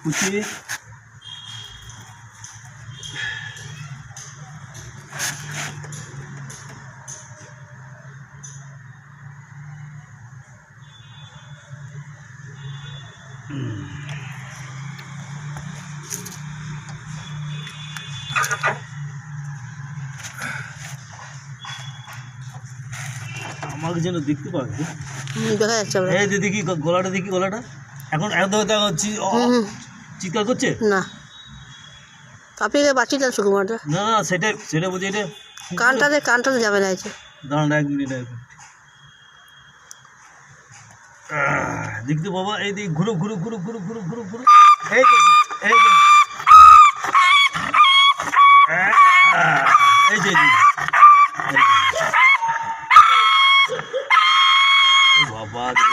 পুচি আমাকে যেন দেখতে পাবে। দেখা যাচ্ছে এই যে দেখি গলাটা, দেখি গলাটা এখন একদম চিৎকার করছে না, আপনি বাচ্চিটা সুকুমারটা না না, সেটা বুঝি এটা কানটাতে যাবে না। আছে দাঁড়ান এক মিনিট দেখতে বাবা, এই দিক ঘুরো ঘুরো ঘুরো ঘুরো ঘুরো ঘুরো ঘুরো, এই যে এই যে এই যে বাবা রে,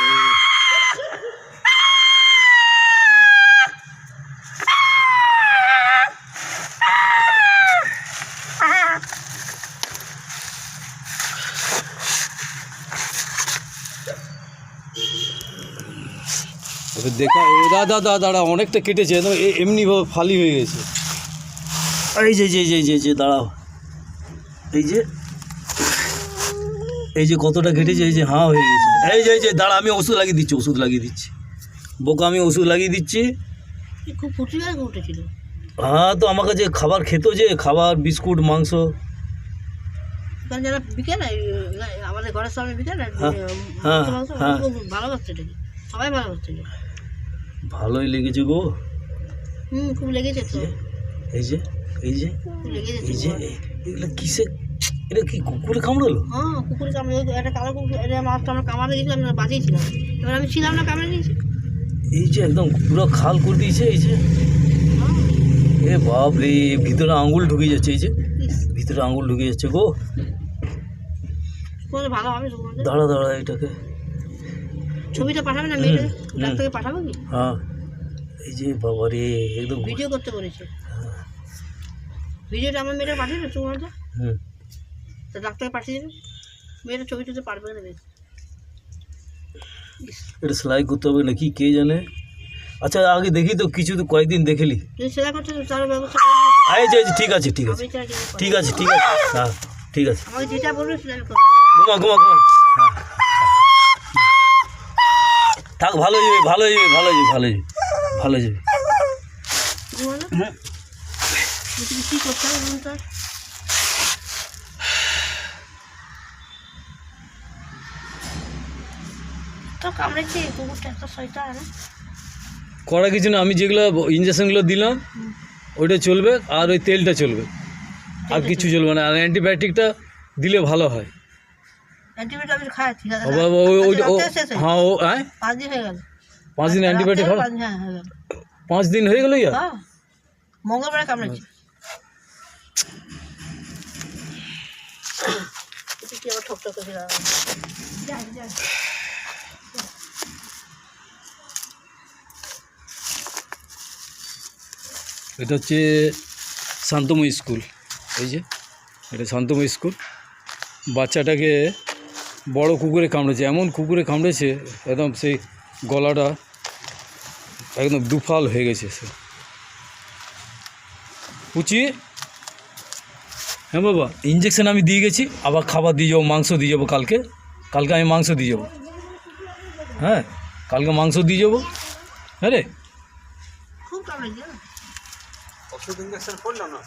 দেখা দাদা অনেকটা কেটেছে, একদম এমনিভাবে ফালি হয়ে গেছে। এই যে যে যে যে যে দাঁড়াও, এই যে কতটা কেটেছে, এই যে হাঁ হয়ে গেছে। এই যে দাঁড়া, আমি ওষুধ লাগিয়ে দিচ্ছি বোকা, আমি ওষুধ লাগিয়ে দিচ্ছি। খুব উঠেছিল। হ্যাঁ, তো আমার কাছে খাবার খেত, যে খাবার বিস্কুট মাংস, যারা বিকে না আমাদের ঘরের সামনে বিকে না, ভালোবাসছে, সবাই ভালোবাসছিল। ভালোই লেগেছে গো। খুব লেগেছে তো। এই যে এগুলো কিসে, এটা কি কুকুরে কামড়ালো? হ্যাঁ, কুকুরে কামড়ে, একটা কালো কুকুর, এটা মাছটা আমরা কামড়ে গেছিলাম, বাঁচিয়েছিলাম, এবার আমি ছিলাম না, কামড়ে নিয়েছি। এই যে একদম পুরো খাল করে দিয়েছে। এই যে এ বাপ রে, ভিতরে আঙুল ঢুকে যাচ্ছে, এই যে ভিতরে আঙুল ঢুকে যাচ্ছে গো। ভালো হবে, দাঁড়া এটাকে ছবিটা পাঠাবে না, মেয়েটা ডাক্তারকে পাঠাবো কি? হ্যাঁ, এই যে বাবা রে, একদম ভিডিও করতে বলেছে। ভিডিওটা আমার মেয়েটা পাঠিয়ে দেবে তোমার, তো ডাক্তারকে পাঠিয়ে দেবে, মেয়েটা ছবি তুলতে পারবে না। এটা সেলাই করতে হবে নাকি কে জানে। আচ্ছা আগে দেখি তো, কিছু তো কয়েকদিন দেখেলি, সেলাই করতে তার ব্যবস্থা। এই যে ঠিক আছে হ্যাঁ ঠিক আছে, আমাকে যেটা বলবে সেলাই করবো। ঘুমা হ্যাঁ থাক, ভালো যাবে। কি করতে হবে বলুন তো? তো কামড়েছে কুকুরটা, একটা শয়তান। করা কিছু না, আমি যেগুলো ইঞ্জেকশনগুলো দিলাম ওইটা চলবে, আর ওই তেলটা চলবে, আর কিছু চলবে না। আর অ্যান্টিবায়োটিকটা দিলে ভালো হয়। অ্যান্টিবায়োটিক আমি খাই, ঠিক আছে। হ্যাঁ, 5 দিন হয়ে গেল। 5 দিন অ্যান্টিবায়োটিক খাওয়া? হ্যাঁ, হয়ে গেল। 5 দিন হয়ে গেল? হ্যাঁ, মঙ্গলবারে কামড়েছে। কি আবার ঠক করে দিলাম। এটা হচ্ছে শান্তময়ী স্কুল। এই যে এটা শান্তময়ী স্কুল। বাচ্চাটাকে বড় কুকুরে কামড়েছে, এমন কুকুরে কামড়েছে একদম সেই গলাটা একদম দুফাল হয়ে গেছে। সে পুচি, হ্যাঁ বাবা, ইঞ্জেকশন আমি দিয়ে গেছি, আবার খাবার দিয়ে যাবো, মাংস দিয়ে যাবো। কালকে আমি মাংস দিয়ে যাবো। হ্যাঁ, কালকে মাংস দিয়ে যাবো। হ্যাঁ রে, খুব কামড়েছে। ওষুধ ইঞ্জেকশন করলো না।